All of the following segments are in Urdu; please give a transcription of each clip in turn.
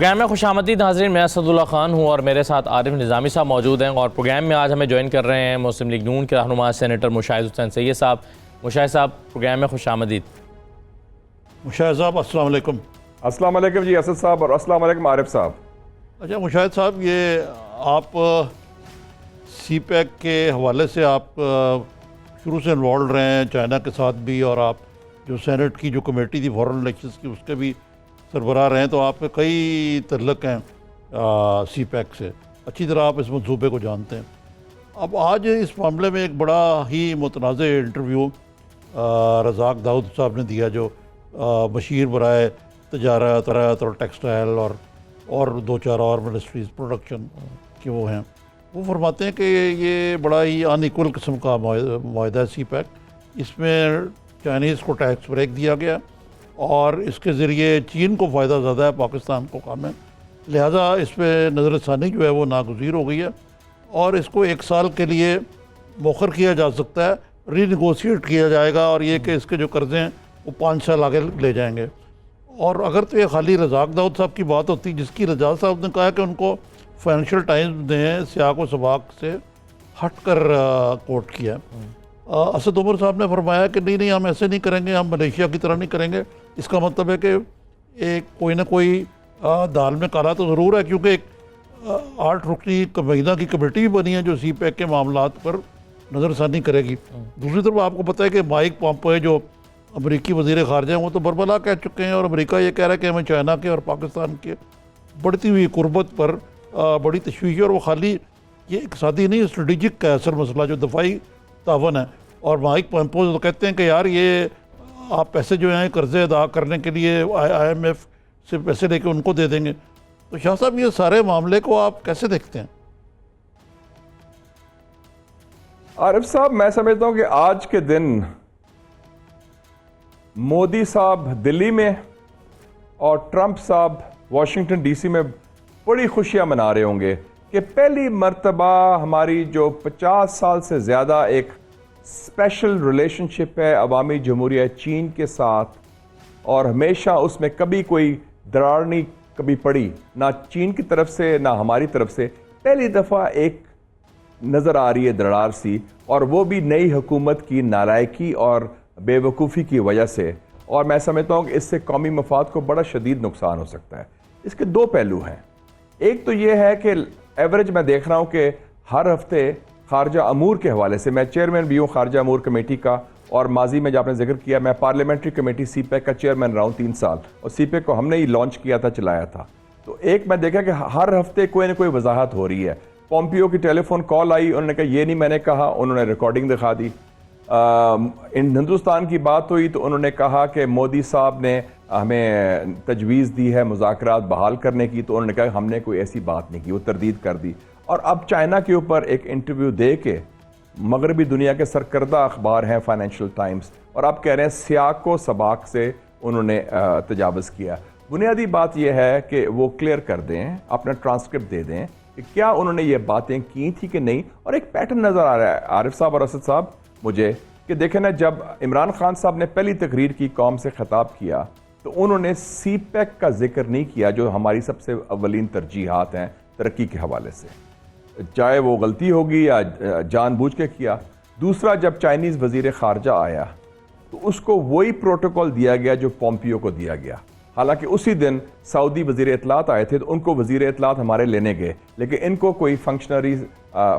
پروگرام میں خوش آمدید ناظرین، میں اسداللہ خان ہوں اور میرے ساتھ عارف نظامی صاحب موجود ہیں، اور پروگرام میں آج ہمیں جوائن کر رہے ہیں مسلم لیگ نون کے رہنما سینیٹر مشاہد حسین سید صاحب۔ مشاہد صاحب، پروگرام میں خوش آمدید۔ مشاہد صاحب السلام علیکم۔ السلام علیکم جی اسد صاحب، اور السلام علیکم عارف صاحب۔ اچھا مشاہد صاحب، یہ آپ سی پیک کے حوالے سے آپ شروع سے انوالوڈ رہے ہیں چائنا کے ساتھ بھی، اور آپ جو سینٹ کی جو کمیٹی تھی فورن الیکشنز کی اس کے بھی سربراہ رہے ہیں، تو آپ کے کئی تعلق ہیں سی پیک سے، اچھی طرح آپ اس منصوبے کو جانتے ہیں۔ اب آج اس معاملے میں ایک بڑا ہی متنازع انٹرویو رزاق داؤد صاحب نے دیا، جو بشیر برائے تجارت اور ٹیکسٹائل اور دو چار اور منسٹریز پروڈکشن کے وہ ہیں، وہ فرماتے ہیں کہ یہ بڑا ہی ان ایکول قسم کا معاہدہ ہے سی پیک۔ اس میں چائنیز کو ٹیکس بریک دیا گیا اور اس کے ذریعے چین کو فائدہ زیادہ ہے، پاکستان کو کم ہے، لہٰذا اس پہ نظر ثانی جو ہے وہ ناگزیر ہو گئی ہے، اور اس کو 1 سال کے لیے مؤخر کیا جا سکتا ہے، ری نیگوشیٹ کیا جائے گا، اور یہ کہ اس کے جو قرضے ہیں وہ 5 سال آگے لے جائیں گے۔ اور اگر تو یہ خالی رزاق داؤد صاحب کی بات ہوتی، جس کی رزاق صاحب نے کہا کہ ان کو فائنینشیل ٹائمز نے سیاق و سباق سے ہٹ کر کوٹ کیا۔ اسد عمر صاحب نے فرمایا کہ نہیں ہم ایسے نہیں کریں گے، ہم ملیشیا کی طرح نہیں کریں گے۔ اس کا مطلب ہے کہ ایک کوئی نہ کوئی دال میں کالا تو ضرور ہے، کیونکہ ایک 8 رکنی کابینہ کی کمیٹی بھی بنی ہے جو سی پیک کے معاملات پر نظر ثانی کرے گی۔ دوسری طرف آپ کو پتہ ہے کہ مائک پومپیو جو امریکی وزیر خارجہ ہیں وہ تو بربلا کہہ چکے ہیں، اور امریکہ یہ کہہ رہا ہے کہ ہمیں چائنا کے اور پاکستان کے بڑھتی ہوئی قربت پر بڑی تشویش ہے، اور وہ خالی یہ اقتصادی نہیں، اسٹریٹجک کا اصل مسئلہ جو دفاعی تعاون ہے۔ اور مائک پومپیو تو کہتے ہیں کہ یار یہ آپ پیسے جو ہیں قرضے ادا کرنے کے لیے IMF سے پیسے لے کے ان کو دے دیں گے۔ تو شاہ صاحب یہ سارے معاملے کو آپ کیسے دیکھتے ہیں؟ عارف صاحب، میں سمجھتا ہوں کہ آج کے دن مودی صاحب دلی میں اور ٹرمپ صاحب واشنگٹن DC میں بڑی خوشیاں منا رہے ہوں گے کہ پہلی مرتبہ ہماری جو 50 سال سے زیادہ ایک اسپیشل ریلیشن شپ ہے عوامی جمہوریہ چین کے ساتھ، اور ہمیشہ اس میں کبھی کوئی دراڑ نہیں کبھی پڑی، نہ چین کی طرف سے نہ ہماری طرف سے، پہلی دفعہ ایک نظر آ رہی ہے دراڑ سی، اور وہ بھی نئی حکومت کی نالائکی اور بے وقوفی کی وجہ سے۔ اور میں سمجھتا ہوں کہ اس سے قومی مفاد کو بڑا شدید نقصان ہو سکتا ہے۔ اس کے 2 پہلو ہیں۔ ایک تو یہ ہے کہ ایوریج میں دیکھ رہا ہوں کہ ہر ہفتے خارجہ امور کے حوالے سے، میں چیئرمین بھی ہوں خارجہ امور کمیٹی کا، اور ماضی میں جو آپ نے ذکر کیا میں پارلیمنٹری کمیٹی سی پیک کا چیئرمین رہا ہوں 3 سال، اور سی پیک کو ہم نے ہی لانچ کیا تھا، چلایا تھا۔ تو ایک میں دیکھا کہ ہر ہفتے کوئی نہ کوئی وضاحت ہو رہی ہے۔ پومپیو کی ٹیلی فون کال آئی، انہوں نے کہا یہ نہیں میں نے کہا، انہوں نے ریکارڈنگ دکھا دی۔ ہندوستان کی بات ہوئی تو انہوں نے کہا کہ مودی صاحب نے ہمیں تجویز دی ہے مذاکرات بحال کرنے کی، تو انہوں نے کہا ہم نے کوئی ایسی بات نہیں کی، وہ تردید کر دی۔ اور اب چائنا کے اوپر ایک انٹرویو دے کے مغربی دنیا کے سرکردہ اخبار ہیں فائنینشیل ٹائمز، اور آپ کہہ رہے ہیں سیاق و سباق سے انہوں نے تجاوز کیا۔ بنیادی بات یہ ہے کہ وہ کلیئر کر دیں، اپنا ٹرانسکرپٹ دے دیں کہ کیا انہوں نے یہ باتیں کی تھی کہ نہیں۔ اور ایک پیٹرن نظر آ رہا ہے عارف صاحب اور اسد صاحب مجھے، کہ دیکھیں نا، جب عمران خان صاحب نے پہلی تقریر کی قوم سے خطاب کیا تو انہوں نے سی پیک کا ذکر نہیں کیا، جو ہماری سب سے اولین ترجیحات ہیں ترقی کے حوالے سے، چاہے وہ غلطی ہوگی یا جان بوجھ کے کیا۔ دوسرا، جب چائنیز وزیر خارجہ آیا تو اس کو وہی پروٹوکول دیا گیا جو پومپیو کو دیا گیا، حالانکہ اسی دن سعودی وزیر اطلاعات آئے تھے تو ان کو وزیر اطلاعات ہمارے لینے گئے، لیکن ان کو کوئی فنکشنریز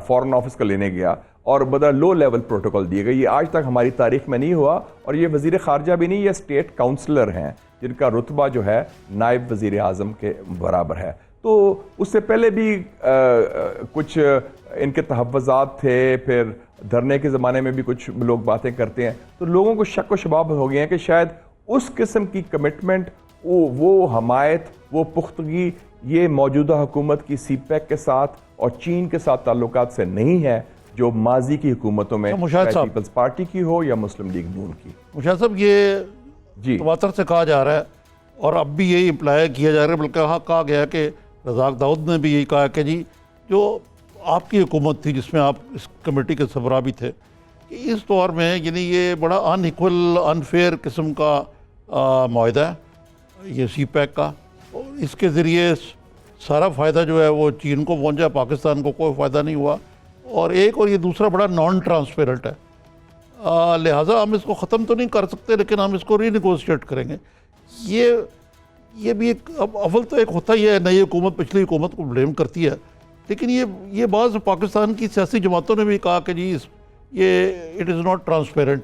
فورن آفس کا لینے گیا اور بڑا لو لیول پروٹوکول دیے گئے۔ یہ آج تک ہماری تاریخ میں نہیں ہوا، اور یہ وزیر خارجہ بھی نہیں، یہ اسٹیٹ کاؤنسلر ہیں جن کا رتبہ جو ہے نائب وزیر اعظم کے برابر ہے۔ تو اس سے پہلے بھی کچھ ان کے تحفظات تھے، پھر دھرنے کے زمانے میں بھی کچھ لوگ باتیں کرتے ہیں، تو لوگوں کو شک و شباب ہو گئے ہیں کہ شاید اس قسم کی کمٹمنٹ، وہ حمایت، وہ پختگی یہ موجودہ حکومت کی سی پیک کے ساتھ اور چین کے ساتھ تعلقات سے نہیں ہے جو ماضی کی حکومتوں میں پیپلز پارٹی کی ہو یا مسلم لیگ نون کی۔ مشاہد صاحب، یہ تواتر سے کہا جا رہا ہے اور اب بھی یہی امپلائی کیا جا رہا ہے، بلکہ ہاں کہا گیا کہ رزاق داؤد نے بھی یہی کہا کہ جی جو آپ کی حکومت تھی جس میں آپ اس کمیٹی کے سربراہ بھی تھے، کہ اس دور میں یعنی یہ بڑا ان ایکول انفیئر قسم کا معاہدہ ہے یہ سی پیک کا، اس کے ذریعے سارا فائدہ جو ہے وہ چین کو پہنچا، پاکستان کو کوئی فائدہ نہیں ہوا، اور یہ دوسرا بڑا نان ٹرانسپیرنٹ ہے، لہٰذا ہم اس کو ختم تو نہیں کر سکتے لیکن ہم اس کو ری نیگوشیٹ کریں گے۔ یہ بھی ایک اول تو ایک ہوتا ہی ہے، نئی حکومت پچھلی حکومت کو بلیم کرتی ہے، لیکن یہ بعض پاکستان کی سیاسی جماعتوں نے بھی کہا کہ جی یہ اٹ از ناٹ ٹرانسپیرنٹ،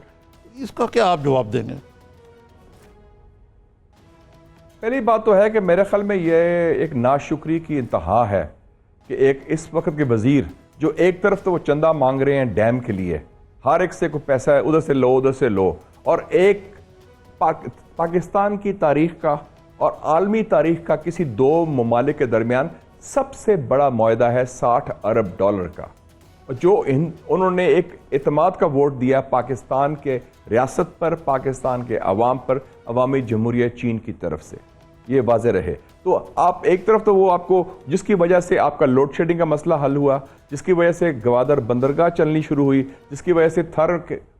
اس کا کیا آپ جواب دیں گے؟ پہلی بات تو ہے کہ میرے خیال میں یہ ایک ناشکری کی انتہا ہے کہ ایک اس وقت کے وزیر جو ایک طرف تو وہ چندہ مانگ رہے ہیں ڈیم کے لیے، ہر ایک سے کوئی پیسہ ہے، ادھر سے لو ادھر سے لو، اور ایک پاکستان کی تاریخ کا اور عالمی تاریخ کا کسی دو ممالک کے درمیان سب سے بڑا معاہدہ ہے $60 ارب کا، جو انہوں نے ایک اعتماد کا ووٹ دیا پاکستان کے ریاست پر، پاکستان کے عوام پر، عوامی جمہوریہ چین کی طرف سے، یہ واضح رہے۔ تو آپ ایک طرف تو وہ آپ کو جس کی وجہ سے آپ کا لوڈ شیڈنگ کا مسئلہ حل ہوا، جس کی وجہ سے گوادر بندرگاہ چلنی شروع ہوئی، جس کی وجہ سے تھر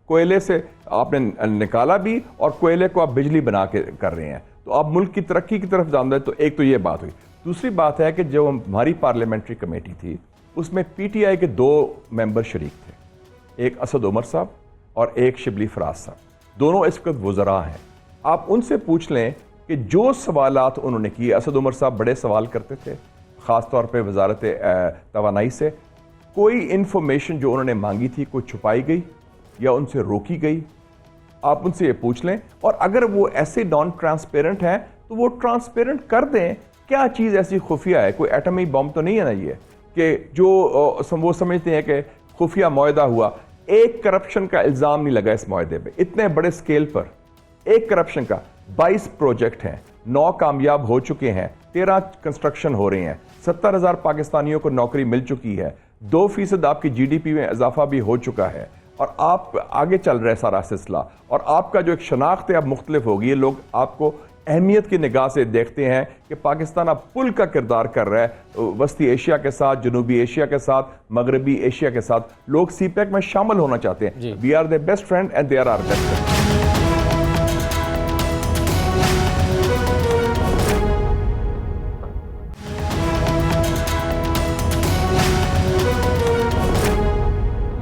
کوئلے سے آپ نے نکالا بھی اور کوئلے کو آپ بجلی بنا کے کر رہے ہیں، تو آپ ملک کی ترقی کی طرف جان دیں۔ تو ایک تو یہ بات ہوئی۔ دوسری بات ہے کہ جو ہماری پارلیمنٹری کمیٹی تھی اس میں پی ٹی آئی کے 2 ممبر شریک تھے، ایک اسد عمر صاحب اور ایک شبلی فراز صاحب، دونوں اس وقت وزراء ہیں۔ آپ ان سے پوچھ لیں کہ جو سوالات انہوں نے کیے، اسد عمر صاحب بڑے سوال کرتے تھے خاص طور پہ وزارت توانائی سے، کوئی انفارمیشن جو انہوں نے مانگی تھی کوئی چھپائی گئی یا ان سے روکی گئی؟ آپ ان سے یہ پوچھ لیں، اور اگر وہ ایسے نان ٹرانسپیرنٹ ہیں تو وہ ٹرانسپیرنٹ کر دیں۔ کیا چیز ایسی خفیہ ہے؟ کوئی ایٹمی بم تو نہیں ہے نا یہ کہ جو وہ سمجھتے ہیں کہ خفیہ معاہدہ ہوا۔ ایک کرپشن کا الزام نہیں لگا اس معاہدے پہ اتنے بڑے سکیل پر، ایک کرپشن کا۔ 22 پروجیکٹ ہیں، 9 کامیاب ہو چکے ہیں، 13 کنسٹرکشن ہو رہے ہیں، 70,000 پاکستانیوں کو نوکری مل چکی ہے، 2% آپ کی جی ڈی پی میں اضافہ بھی ہو چکا ہے، اور آپ آگے چل رہے سارا سلسلہ، اور آپ کا جو ایک شناخت ہے اب مختلف ہوگی۔ لوگ آپ کو اہمیت کی نگاہ سے دیکھتے ہیں کہ پاکستان اب پل کا کردار کر رہا ہے وسطی ایشیا کے ساتھ، جنوبی ایشیا کے ساتھ، مغربی ایشیا کے ساتھ۔ لوگ سی پیک میں شامل ہونا چاہتے ہیں۔ We are their best friend and they are our best friend۔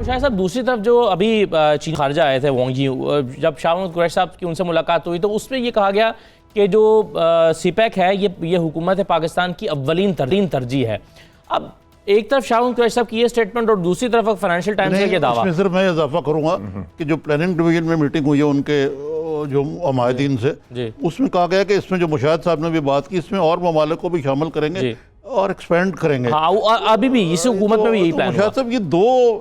Shahid صاحب دوسری طرف جو ابھی چین خارجہ آئے تھے وانگ یی، جب شاہ محمود قریشی صاحب کی ان سے ملاقات ہوئی تو اس میں یہ کہا گیا کہ جو سی پیک ہے یہ حکومت پاکستان کی اولین ترجیح ہے۔ اب ایک طرف شاہ محمود قریشی صاحب کی یہ سٹیٹمنٹ اور دوسری طرف فائنینشیل ٹائمز کا یہ دعویٰ۔ اس میں صرف میں اضافہ کروں گا کہ جو پلاننگ ڈویژن میں میٹنگ ہوئی ہے ان کے جو معاہدین سے، اس میں کہا گیا کہ اس میں جو مشاہد صاحب نے بھی بات کی، اس میں اور ممالک کو بھی شامل کریں گے اور ایکسپینڈ کریں گے۔ ہاں ابھی بھی اس حکومت میں بھی یہی پلان ہے۔ مشاہد صاحب یہ 2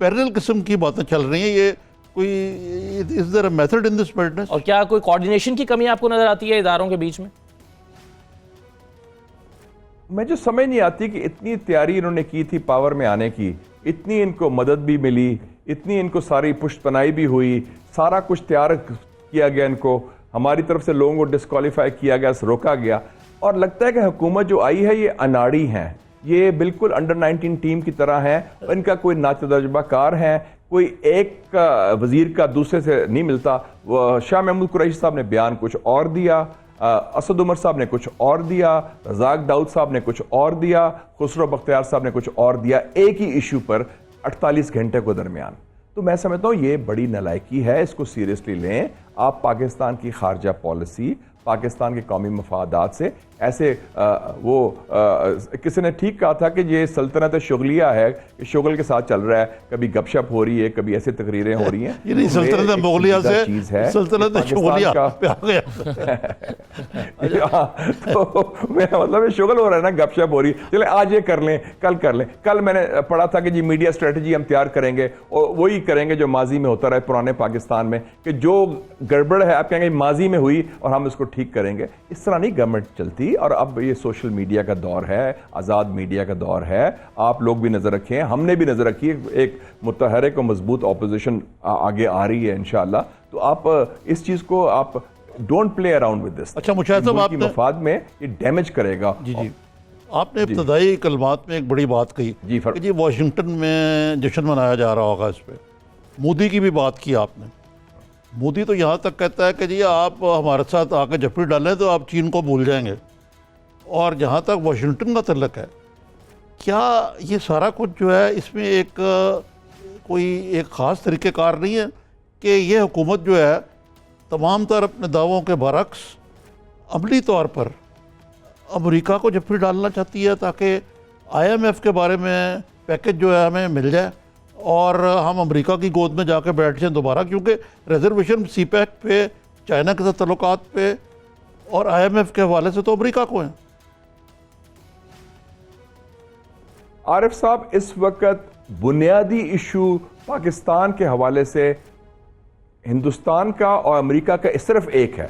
پیرل قسم کی باتیں چل رہی ہیں، یہ کوئی is there a method in this madness؟ اور کیا کوئی کوارڈینیشن کی کمی آپ کو نظر آتی ہے اداروں کے بیچ میں؟ میں جو سمجھ نہیں آتی کہ اتنی تیاری انہوں نے کی تھی پاور میں آنے کی، اتنی ان کو مدد بھی ملی، اتنی ان کو ساری پشت پنائی بھی ہوئی، سارا کچھ تیار کیا گیا، ان کو ہماری طرف سے لوگوں کو ڈسکوالیفائی کیا گیا، روکا گیا، اور لگتا ہے کہ حکومت جو آئی ہے یہ اناڑی ہیں، یہ بالکل انڈر 19 ٹیم کی طرح ہیں، ان کا کوئی ناتجربہ کار ہے، کوئی ایک وزیر کا دوسرے سے نہیں ملتا۔ شاہ محمود قریشی صاحب نے بیان کچھ اور دیا، اسد عمر صاحب نے کچھ اور دیا، رزاق داؤد صاحب نے کچھ اور دیا، خسرو بختیار صاحب نے کچھ اور دیا، ایک ہی ایشو پر 48 گھنٹے کو درمیان۔ تو میں سمجھتا ہوں یہ بڑی نالائکی ہے، اس کو سیریسلی لیں۔ آپ پاکستان کی خارجہ پالیسی، پاکستان کے قومی مفادات سے ایسے کسی نے ٹھیک کہا تھا کہ یہ سلطنت شغلیہ ہے، شغل کے ساتھ چل رہا ہے، کبھی گپ شپ ہو رہی ہے، کبھی ایسے تقریریں ہو رہی ہیں۔ یہ نہیں سلطنت مغلیہ سے سلطنت شغلیہ پہ آ گیا۔ تو میرا مطلب ہے شغل ہو رہا ہے نا، گپ شپ ہو رہی ہے، چلیں آج یہ کر لیں، کل کر لیں۔ کل میں نے پڑھا تھا کہ جی میڈیا اسٹریٹجی ہم تیار کریں گے، اور وہی کریں گے جو ماضی میں ہوتا رہا پرانے پاکستان میں، کہ جو گڑبڑ ہے آپ کہیں گے ماضی میں ہوئی اور ہم اس کو ٹھیک کریں گے۔ اس طرح نہیں گورنمنٹ چلتی۔ اور اب یہ سوشل میڈیا کا دور ہے، آزاد میڈیا کا دور ہے، آپ لوگ بھی نظر رکھیں، ہم نے بھی نظر رکھی، ایک متحرک و مضبوط اپوزیشن آگے آ رہی ہے انشاءاللہ۔ تو آپ اس چیز کو آپ don't play around with this. اچھا مشاہد صاحب، آپ مفاد میں یہ ڈیمیج کرے گا۔ جی آپ نے ابتدائی کلمات میں ایک بڑی بات کہی کہ جی واشنگٹن میں جشن منایا جا رہا ہوگا، اس پہ مودی کی بھی بات کی آپ نے۔ مودی تو یہاں تک کہتا ہے کہ جی آپ ہمارے ساتھ آ کے جھپڑی ڈالیں تو آپ چین کو بھول جائیں گے۔ اور جہاں تک واشنگٹن کا تعلق ہے، کیا یہ سارا کچھ جو ہے اس میں ایک کوئی ایک خاص طریقہ کار نہیں ہے کہ یہ حکومت جو ہے تمام تر اپنے دعووں کے برعکس عملی طور پر امریکہ کو جھپڑی ڈالنا چاہتی ہے تاکہ IMF کے بارے میں پیکج جو ہے ہمیں مل جائے اور ہم امریکہ کی گود میں جا کے بیٹھ جائیں دوبارہ، کیونکہ ریزرویشن سی پیک پہ، چائنا کے ساتھ تعلقات پہ اور IMF کے حوالے سے تو امریکہ کو ہیں؟ عارف صاحب، اس وقت بنیادی ایشو پاکستان کے حوالے سے ہندوستان کا اور امریکہ کا صرف ایک ہے،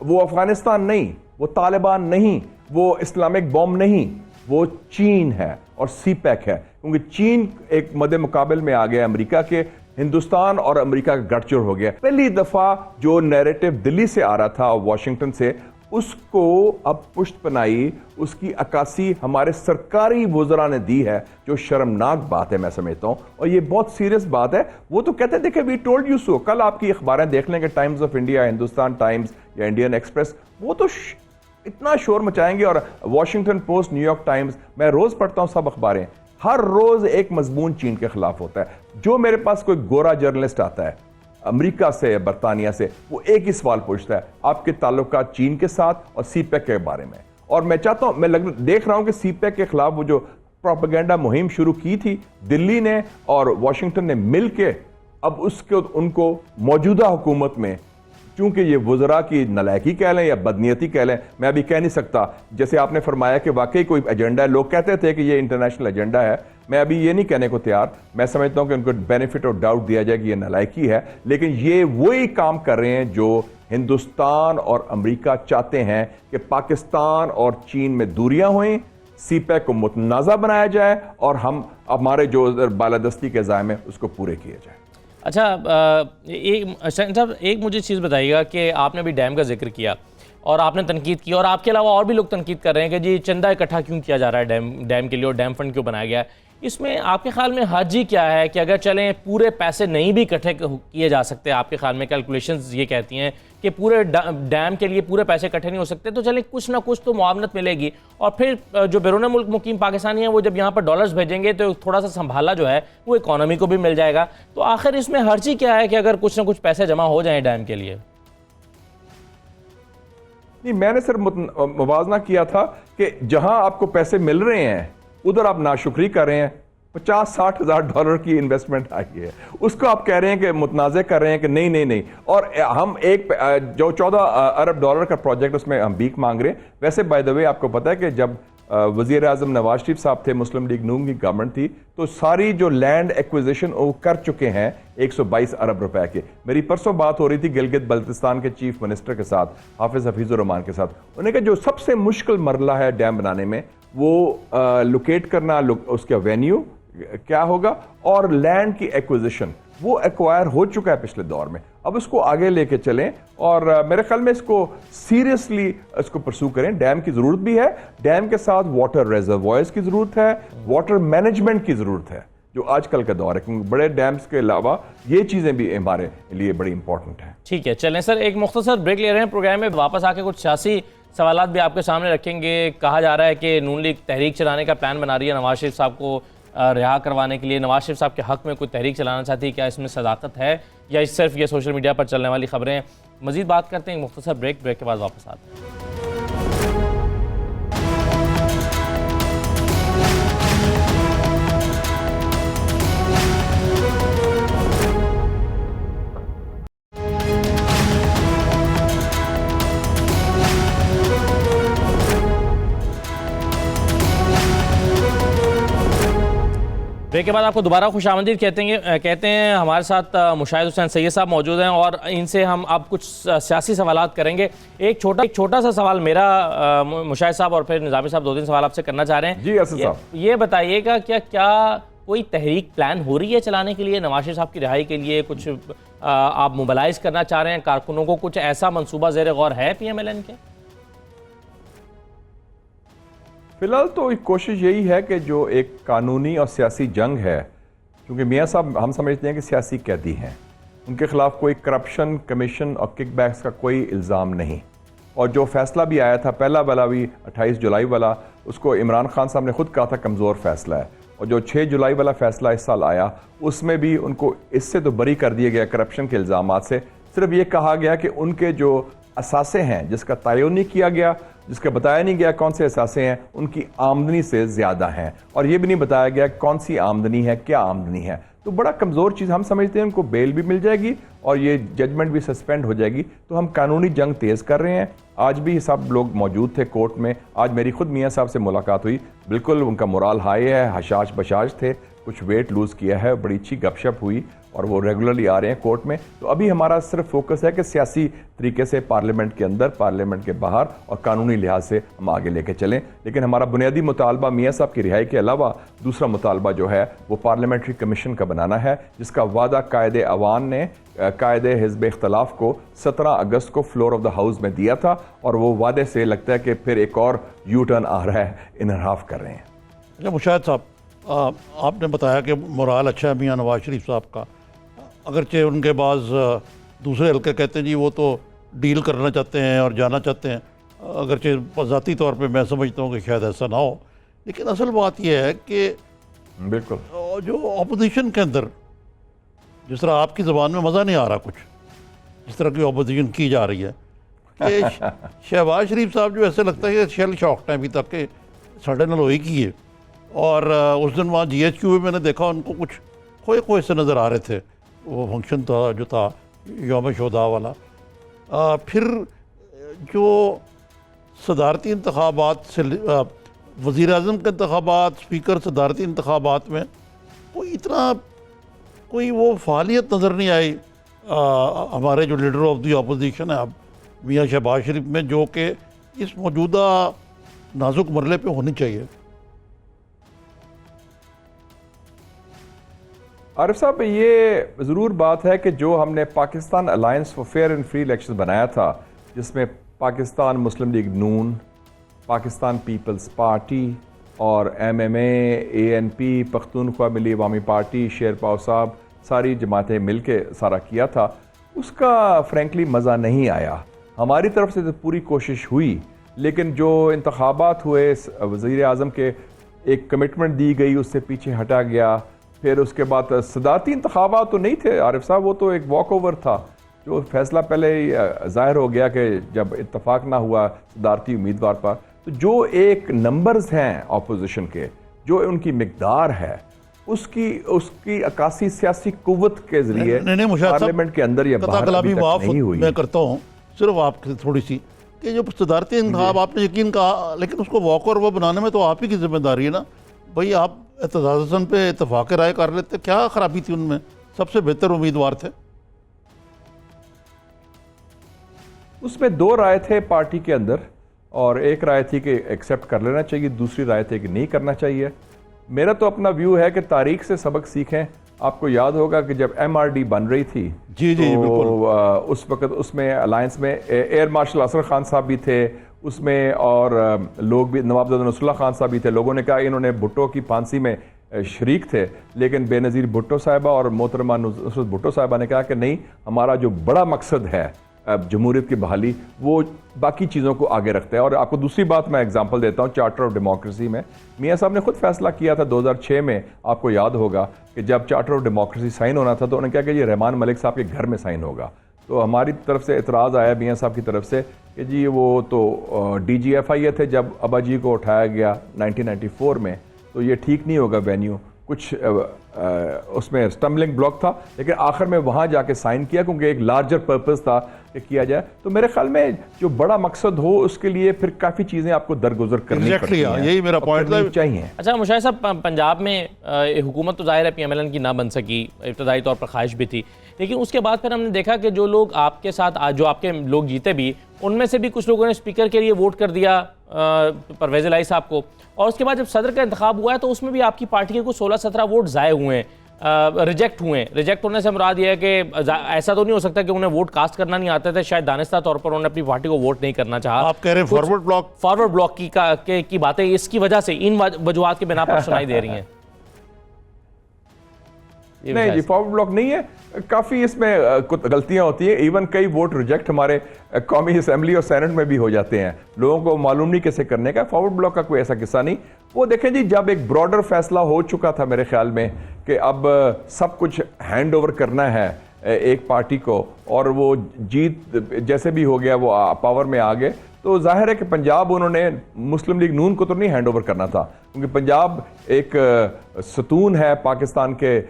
وہ افغانستان نہیں، وہ طالبان نہیں، وہ اسلامک بوم نہیں، وہ چین ہے اور سی پیک ہے، کیونکہ چین ایک مد مقابل میں آ گیا امریکہ کے، ہندوستان اور امریکہ کا گٹچر ہو گیا۔ پہلی دفعہ جو نیریٹو دلی سے آ رہا تھا واشنگٹن سے، اس کو اب پشت پنائی، اس کی عکاسی ہمارے سرکاری وزراء نے دی ہے، جو شرمناک بات ہے میں سمجھتا ہوں، اور یہ بہت سیریس بات ہے۔ وہ تو کہتے ہیں دیکھیں وی ٹولڈ یو سو، کل آپ کی اخباریں دیکھ لیں گے، Times of India, Hindustan Times یا انڈین ایکسپریس، وہ تو اتنا شور مچائیں گے، اور Washington post, new York Times, میں روز پڑھتا ہوں سب اخباریں، ہر روز ایک مضمون چین کے خلاف ہوتا ہے۔ جو میرے پاس کوئی گورا جرنلسٹ آتا ہے امریکہ سے یا برطانیہ سے، وہ ایک ہی سوال پوچھتا ہے، آپ کے تعلقات چین کے ساتھ اور سی پیک کے بارے میں۔ اور میں چاہتا ہوں، میں دیکھ رہا ہوں کہ سی پیک کے خلاف وہ جو پروپیگنڈا مہم شروع کی تھی دلی نے اور واشنگٹن نے مل کے، اب ان کو موجودہ حکومت میں، چونکہ یہ وزراء کی نالائکی کہہ لیں یا بدنیتی کہہ لیں، میں ابھی کہہ نہیں سکتا، جیسے آپ نے فرمایا کہ واقعی کوئی ایجنڈا ہے، لوگ کہتے تھے کہ یہ انٹرنیشنل ایجنڈا ہے، میں ابھی یہ نہیں کہنے کو تیار، میں سمجھتا ہوں کہ ان کو بینیفٹ آف ڈاؤٹ دیا جائے کہ یہ نالائکی ہے، لیکن یہ وہی کام کر رہے ہیں جو ہندوستان اور امریکہ چاہتے ہیں کہ پاکستان اور چین میں دوریاں ہوئیں، سی پیک کو متنازع بنایا جائے اور ہمارے جو بالادستی کے عزائم ہیں اس کو پورے کیے جائیں۔ اچھا، ایک مجھے چیز بتائیے گا کہ آپ نے ابھی ڈیم کا ذکر کیا اور آپ نے تنقید کی، اور آپ کے علاوہ اور بھی لوگ تنقید کر رہے ہیں کہ جی چندہ اکٹھا کیوں کیا جا رہا ہے ڈیم کے لیے اور ڈیم فنڈ کیوں بنایا گیا ہے؟ اس میں آپ کے خیال میں حرج ہی کیا ہے کہ اگر چلیں پورے پیسے نہیں بھی اکٹھے کیے جا سکتے، آپ کے خیال میں کیلکولیشنز یہ کہتی ہیں کہ پورے ڈیم کے لیے پورے پیسے اکٹھے نہیں ہو سکتے، تو چلیں کچھ نہ کچھ تو معاونت ملے گی، اور پھر جو بیرون ملک مقیم پاکستانی ہیں وہ جب یہاں پر ڈالرز بھیجیں گے تو تھوڑا سا سنبھالا جو ہے وہ اکانومی کو بھی مل جائے گا، تو آخر اس میں حرج ہی کیا ہے کہ اگر کچھ نہ کچھ پیسے جمع ہو جائیں ڈیم کے لیے؟ نہیں، میں نے صرف موازنہ کیا تھا کہ جہاں آپ کو پیسے مل رہے ہیں ادھر آپ ناشکری کر رہے ہیں، 50-60 ہزار ڈالر کی انویسٹمنٹ آئی ہے، اس کو آپ کہہ رہے ہیں کہ متنازع کر رہے ہیں کہ نہیں، اور ہم ایک جو 14 ارب ڈالر کا پروجیکٹ اس میں ہم بھیک مانگ رہے ہیں۔ ویسے بائی دا وے آپ کو پتا ہے کہ جب وزیر اعظم نواز شریف صاحب تھے، مسلم لیگ نون کی گورنمنٹ تھی، تو ساری جو لینڈ ایکویزیشن وہ کر چکے ہیں 122 ارب روپے کے۔ میری پرسوں بات ہو رہی تھی گلگت بلتستان کے چیف منسٹر کے ساتھ، حافظ حفیظ الرحمان کے ساتھ، انہوں نے کہا جو سب سے مشکل مرحلہ ہے ڈیم بنانے میں وہ لوکیٹ کرنا، اس کا وینیو کیا ہوگا، اور لینڈ کی ایکویزیشن، وہ ایکوائر ہو چکا ہے پچھلے دور میں، اب اس کو آگے لے کے چلیں، اور میرے خیال میں اس کو سیریسلی اس کو پرسو کریں۔ ڈیم کی ضرورت بھی ہے، ڈیم کے ساتھ واٹر ریزروائرز کی ضرورت ہے، واٹر مینجمنٹ کی ضرورت ہے، جو آج کل کا دور ہے، کیونکہ بڑے ڈیمز کے علاوہ یہ چیزیں بھی ہمارے لیے بڑی امپورٹنٹ ہیں۔ ٹھیک ہے، چلیں سر ایک مختصر بریک لے رہے ہیں، پروگرام میں واپس آ کے کچھ سیاسی سوالات بھی آپ کے سامنے رکھیں گے۔ کہا جا رہا ہے کہ نون لیگ تحریک چلانے کا پلان بنا رہی ہے نواز شریف صاحب کو رہا کروانے کے لیے، نواز شریف صاحب کے حق میں کوئی تحریک چلانا چاہتی ہے، کیا اس میں صداقت ہے یا صرف یہ سوشل میڈیا پر چلنے والی خبریں ہیں؟ مزید بات کرتے ہیں، ایک مختصر بریک کے بعد واپس آتے ہیں۔ بریک کے بعد آپ کو دوبارہ خوش آمدید کہتے ہیں۔ ہمارے ساتھ مشاہد حسین سید صاحب موجود ہیں اور ان سے ہم اب کچھ سیاسی سوالات کریں گے۔ ایک چھوٹا سا سوال میرا مشاہد صاحب اور پھر نظامی صاحب 2-3 سوال آپ سے کرنا چاہ رہے ہیں۔ جی اسد صاحب، یہ بتائیے گا کیا کوئی تحریک پلان ہو رہی ہے چلانے کے لیے نواز شریف صاحب کی رہائی کے لیے؟ کچھ آپ موبلائز کرنا چاہ رہے ہیں کارکنوں کو؟ کچھ ایسا منصوبہ زیر غور ہے پی ایم ایل این کے؟ فی الحال تو ایک کوشش یہی ہے کہ جو ایک قانونی اور سیاسی جنگ ہے، کیونکہ میاں صاحب ہم سمجھتے ہیں کہ سیاسی قیدی ہیں، ان کے خلاف کوئی کرپشن کمیشن اور کک بیکس کا کوئی الزام نہیں، اور جو فیصلہ بھی آیا تھا پہلا والا بھی 28 جولائی والا، اس کو عمران خان صاحب نے خود کہا تھا کمزور فیصلہ ہے، اور جو 6 جولائی والا فیصلہ اس سال آیا اس میں بھی ان کو اس سے تو بری کر دیا گیا کرپشن کے الزامات سے، صرف یہ کہا گیا کہ ان کے جو اثاثے ہیں جس کا تعین نہیں کیا گیا، جس کا بتایا نہیں گیا کون سے اثاثے ہیں، ان کی آمدنی سے زیادہ ہیں، اور یہ بھی نہیں بتایا گیا کون سی آمدنی ہے، کیا آمدنی ہے۔ تو بڑا کمزور چیز، ہم سمجھتے ہیں ان کو بیل بھی مل جائے گی اور یہ ججمنٹ بھی سسپینڈ ہو جائے گی، تو ہم قانونی جنگ تیز کر رہے ہیں۔ آج بھی سب لوگ موجود تھے کورٹ میں، آج میری خود میاں صاحب سے ملاقات ہوئی، بالکل ان کا مورال ہائی ہے، حشاش بشاش تھے، کچھ ویٹ لوز کیا ہے، بڑی اچھی گپ شپ ہوئی، اور وہ ریگولرلی آ رہے ہیں کورٹ میں۔ تو ابھی ہمارا صرف فوکس ہے کہ سیاسی طریقے سے پارلیمنٹ کے اندر، پارلیمنٹ کے باہر اور قانونی لحاظ سے ہم آگے لے کے چلیں، لیکن ہمارا بنیادی مطالبہ میاں صاحب کی رہائی کے علاوہ دوسرا مطالبہ جو ہے وہ پارلیمنٹری کمیشن کا بنانا ہے، جس کا وعدہ قائد عوان نے قائد حزب اختلاف کو 17 اگست کو فلور آف دا ہاؤس میں دیا تھا، اور وہ وعدے سے لگتا ہے کہ پھر ایک اور یو ٹرن آ رہا ہے، انحراف کر رہے ہیں۔ اچھا مشاہد صاحب، آپ نے بتایا کہ مورال اچھا ہے میاں نواز شریف صاحب کا، اگرچہ ان کے بعض دوسرے حلقے کہتے ہیں جی وہ تو ڈیل کرنا چاہتے ہیں اور جانا چاہتے ہیں، اگرچہ ذاتی طور پہ میں سمجھتا ہوں کہ شاید ایسا نہ ہو، لیکن اصل بات یہ ہے کہ بالکل جو اپوزیشن کے اندر جس طرح آپ کی زبان میں مزہ نہیں آ رہا کچھ، جس طرح کی اپوزیشن کی جا رہی ہے، کہ شہباز شریف صاحب جو ایسے لگتا ہے کہ شیل شاکڈ ہیں ابھی تک کہ ساڑھے نال ہوئی کی ہے، اور اس دن وہاں جی ایچ کیو میں نے دیکھا ان کو کچھ کھوئے کھوئے سے نظر آ رہے تھے، وہ فنکشن تھا جو تھا یوم شہداء والا۔ پھر جو صدارتی انتخابات سے وزیر اعظم کے انتخابات، اسپیکر صدارتی انتخابات میں کوئی وہ فعالیت نظر نہیں آئی ہمارے جو لیڈر آف دی اپوزیشن ہے اب میاں شہباز شریف میں، جو کہ اس موجودہ نازک مرحلے پہ ہونی چاہیے۔ عارف صاحب، یہ ضرور بات ہے کہ جو ہم نے Pakistan alliance for fair and free election بنایا تھا، جس میں پاکستان مسلم لیگ نون، پاکستان پیپلز پارٹی اور MMA، ANP، Pakhtunkhwa Milli Awami party, Sherpao صاحب، ساری جماعتیں مل کے سارا کیا تھا، اس کا فرینکلی مزہ نہیں آیا۔ ہماری طرف سے تو پوری کوشش ہوئی، لیکن جو انتخابات ہوئے وزیر اعظم کے ایک کمٹمنٹ دی گئی، اس سے پیچھے ہٹا گیا۔ پھر اس کے بعد صدارتی انتخابات تو نہیں تھے عارف صاحب، وہ تو ایک واک اوور تھا، جو فیصلہ پہلے ظاہر ہو گیا کہ جب اتفاق نہ ہوا صدارتی امیدوار پر، تو جو ایک نمبرز ہیں اپوزیشن کے، جو ان کی مقدار ہے، اس کی عکاسی سیاسی قوت کے ذریعے پارلیمنٹ کے اندر یا باہر ابھی تک نہیں ہوئی۔ میں کرتا ہوں صرف آپ کی تھوڑی سی کہ جو صدارتی انتخاب آپ نے یقین کہا، لیکن اس کو واک اور وہ بنانے میں تو آپ ہی کی ذمہ داری ہے نا بھائی۔ آپ اعتزاز حسن پہ اتفاق رائے کر لیتے، کیا خرابی تھی ان میں؟ سب سے بہتر امیدوار تھے۔ اس میں 2 رائے تھے پارٹی کے اندر، اور ایک رائے تھی کہ ایکسیپٹ کر لینا چاہیے، دوسری رائے تھی کہ نہیں کرنا چاہیے۔ میرا تو اپنا ویو ہے کہ تاریخ سے سبق سیکھیں۔ آپ کو یاد ہوگا کہ جب MRD بن رہی تھی، جی بالکل، اس وقت اس میں الائنس میں ایئر مارشل اسر خان صاحب بھی تھے اس میں، اور لوگ بھی، نواب زادہ نصر اللہ خان صاحب بھی تھے۔ لوگوں نے کہا انہوں نے بھٹو کی پھانسی میں شریک تھے، لیکن بے نظیر بھٹو صاحبہ اور محترمہ نصرت بھٹو صاحبہ نے کہا کہ نہیں، ہمارا جو بڑا مقصد ہے جمہوریت کی بحالی، وہ باقی چیزوں کو آگے رکھتا ہے۔ اور آپ کو دوسری بات میں اگزامپل دیتا ہوں، چارٹر آف ڈیموکریسی میں میاں صاحب نے خود فیصلہ کیا تھا 2006 میں، آپ کو یاد ہوگا کہ جب چارٹر آف ڈیموکریسی سائن ہونا تھا تو انہوں نے کہا کہ یہ رحمان ملک صاحب کے گھر میں سائن ہوگا۔ تو ہماری طرف سے اعتراض آیا میاں صاحب کی طرف سے کہ جی وہ تو DGFI تھے جب ابا جی کو اٹھایا گیا 1994 میں، تو یہ ٹھیک نہیں ہوگا وینیو، کچھ اس میں اسٹمبلنگ بلاک تھا، لیکن آخر میں وہاں جا کے سائن کیا کیونکہ ایک لارجر پرپز تھا کہ کیا جائے۔ تو میرے خیال میں جو بڑا مقصد ہو اس کے لیے پھر کافی چیزیں آپ کو درگزر کرنی پڑتی ہیں، یہی میرا پوائنٹ چاہیے۔ اچھا مشاہد صاحب، پنجاب میں حکومت تو ظاہر ہے PMLN کی نہ بن سکی، ابتدائی طور پر خواہش بھی تھی، لیکن اس کے بعد پھر ہم نے دیکھا کہ جو لوگ آپ کے ساتھ جو آپ کے لوگ جیتے بھی، ان میں سے بھی کچھ لوگوں نے اسپیکر کے لیے ووٹ کر دیا پرویز الہی صاحب کو، اور اس کے بعد جب صدر کا انتخاب ہوا ہے تو اس میں بھی آپ کی پارٹی کے کچھ 16-17 ووٹ ضائع ہوئے ہیں، ریجیکٹ ہوئے ہیں۔ ریجیکٹ ہونے سے مراد یہ ہے کہ ایسا تو نہیں ہو سکتا کہ انہیں ووٹ کاسٹ کرنا نہیں آتے تھے، شاید دانستہ طور پر انہوں نے اپنی پارٹی کو ووٹ نہیں کرنا چاہا۔ آپ کہہ رہے ہیں فارورڈ بلاک کی باتیں اس کی وجہ سے، ان وجوہات کی بنا پر سنائی دے رہی ہیں۔ نہیں جی فارورڈ بلاک نہیں ہے, کافی اس میں غلطیاں ہوتی ہیں, ایون کئی ووٹ ریجیکٹ ہمارے قومی اسمبلی اور سینٹ میں بھی ہو جاتے ہیں, لوگوں کو معلوم نہیں کیسے کرنے کا. فارورڈ بلاک کا کوئی ایسا قصہ نہیں. وہ دیکھیں جی جب ایک براڈر فیصلہ ہو چکا تھا میرے خیال میں کہ اب سب کچھ ہینڈ اوور کرنا ہے ایک پارٹی کو, اور وہ جیت جیسے بھی ہو گیا وہ پاور میں آ گئے, تو ظاہر ہے کہ پنجاب انہوں نے مسلم لیگ نون کو تو نہیں ہینڈ اوور کرنا تھا, کیونکہ پنجاب ایک ستون ہے پاکستان کے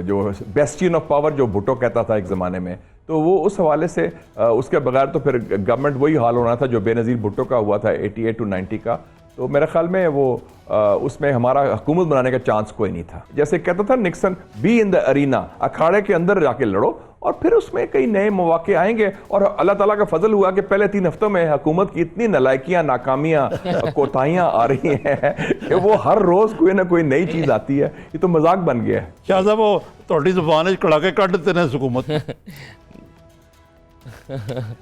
جو بیسٹین آف پاور جو بھٹو کہتا تھا ایک زمانے میں, تو وہ اس حوالے سے اس کے بغیر تو پھر گورنمنٹ وہی حال ہونا تھا جو بے نظیر بھٹو کا ہوا تھا 88 to 90 کا. تو میرے خیال میں وہ اس میں ہمارا حکومت بنانے کا چانس کوئی نہیں تھا. جیسے کہتا تھا Nixon, be in the arena, اکھاڑے کے اندر جا کے لڑو, اور پھر اس میں کئی نئے مواقع آئیں گے. اور اللہ تعالیٰ کا فضل ہوا کہ پہلے 3 ہفتوں میں حکومت کی اتنی نالائکیاں, ناکامیاں, کوتاہیاں آ رہی ہیں کہ وہ ہر روز کوئی نہ کوئی نئی چیز آتی ہے. یہ تو مذاق بن گیا ہے. شاہ صاحب وہ تھوڑی زبان کڑاکے کٹ دیتے ہیں حکومت.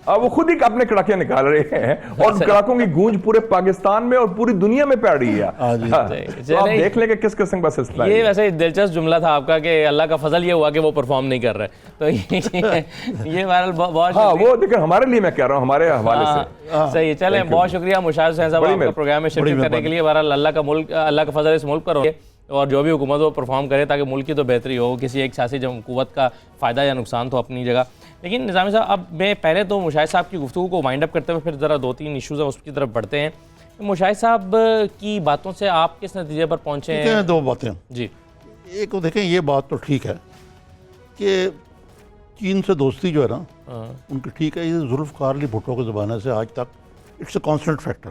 وہ خود ہی اپنے کڑاکے نکال رہے ہیں, اور کڑاکوں کی گونج پورے پاکستان میں اور پوری دنیا میں پھیل رہی ہے. آپ دیکھ لیں کہ کس قسم کا سلسلہ ہے. یہ ویسے دلچسپ جملہ تھا آپ کا کہ اللہ کا فضل یہ ہوا کہ وہ پرفارم نہیں کر رہے, تو یہ بہرحال بہت ہاں وہ دیکھیں ہمارے لیے میں کہہ رہا ہوں, ہمارے حوالے سے صحیح. چلیں بہت شکریہ مشاہد حسین صاحب آپ کا پروگرام میں شرکت کرنے کے لیے. بہرحال اللہ کا فضل اس ملک پر ہو, اور جو بھی حکومت وہ پرفارم کرے تاکہ ملک کی تو بہتری ہو, کسی ایک سیاسی قوت کا فائدہ یا نقصان تو اپنی جگہ. لیکن نظامی صاحب اب میں پہلے تو مشاہد صاحب کی گفتگو کو وائنڈ اپ کرتے ہوئے پھر ذرا 2-3 ایشوز ہیں اس کی طرف بڑھتے ہیں. مشاہد صاحب کی باتوں سے آپ کس نتیجے پر پہنچے ہیں؟ 2 باتیں جی. ایک تو دیکھیں یہ بات تو ٹھیک ہے کہ چین سے دوستی جو ہے نا ان کی ٹھیک ہے. یہ ذوالفقار علی بھٹو کے زمانے سے آج تک اٹس اے کانسٹنٹ فیکٹر.